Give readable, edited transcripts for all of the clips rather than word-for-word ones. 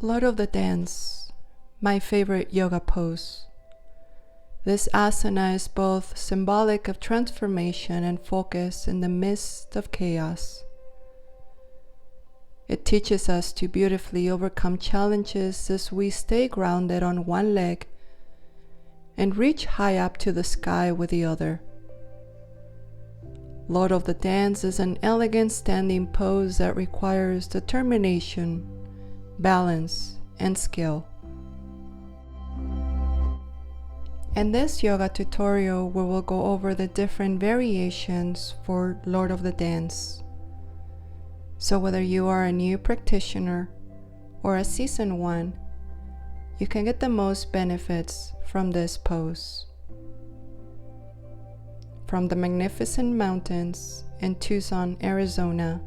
Lord of the Dance, my favorite yoga pose. This asana is both symbolic of transformation and focus in the midst of chaos. It teaches us to beautifully overcome challenges as we stay grounded on one leg and reach high up to the sky with the other. Lord of the Dance is an elegant standing pose that requires determination, balance, and skill. In this yoga tutorial, we will go over the different variations for Lord of the Dance. So whether you are a new practitioner or a seasoned one, you can get the most benefits from this pose. From the magnificent mountains in Tucson, Arizona,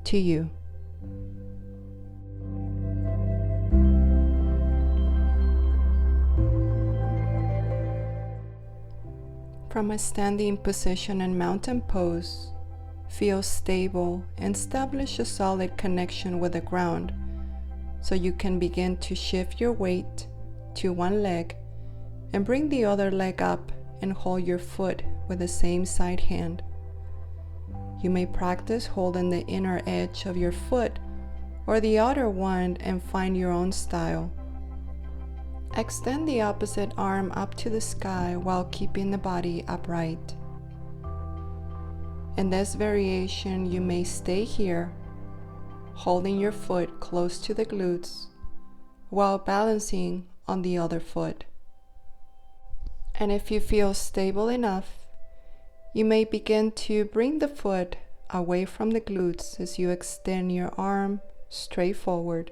to you. From a standing position and mountain pose, feel stable and establish a solid connection with the ground so you can begin to shift your weight to one leg and bring the other leg up and hold your foot with the same side hand. You may practice holding the inner edge of your foot or the outer one and find your own style. Extend the opposite arm up to the sky while keeping the body upright. In this variation, you may stay here, holding your foot close to the glutes while balancing on the other foot. And if you feel stable enough, you may begin to bring the foot away from the glutes as you extend your arm straight forward.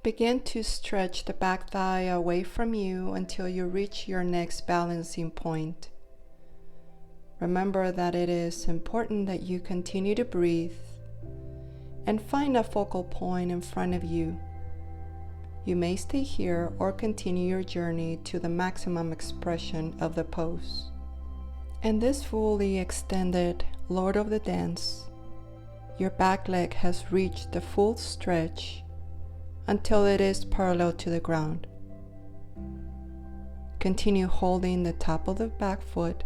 Begin to stretch the back thigh away from you until you reach your next balancing point. Remember that it is important that you continue to breathe and find a focal point in front of you. You may stay here or continue your journey to the maximum expression of the pose. In this fully extended Lord of the Dance, your back leg has reached the full stretch until it is parallel to the ground. Continue holding the top of the back foot,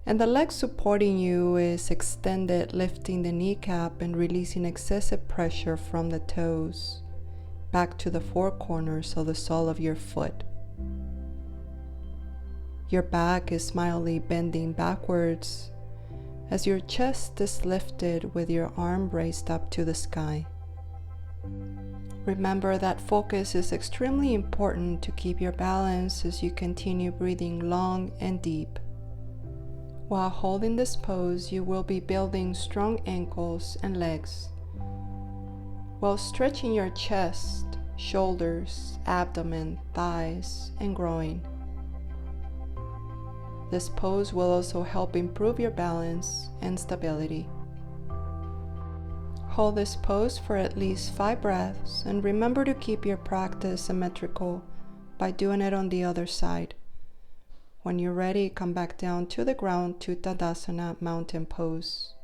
and the leg supporting you is extended, lifting the kneecap and releasing excessive pressure from the toes back to the four corners of the sole of your foot. Your back is mildly bending backwards as your chest is lifted with your arm raised up to the sky. Remember that focus is extremely important to keep your balance as you continue breathing long and deep. While holding this pose, you will be building strong ankles and legs, while stretching your chest, shoulders, abdomen, thighs, and groin. This pose will also help improve your balance and stability. Hold this pose for at least 5 breaths and remember to keep your practice symmetrical by doing it on the other side. When you're ready, come back down to the ground to Tadasana mountain pose.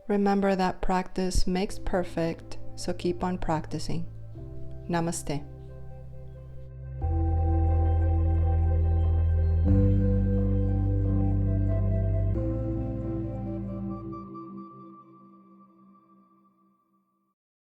Remember that practice makes perfect, so keep on practicing. Namaste.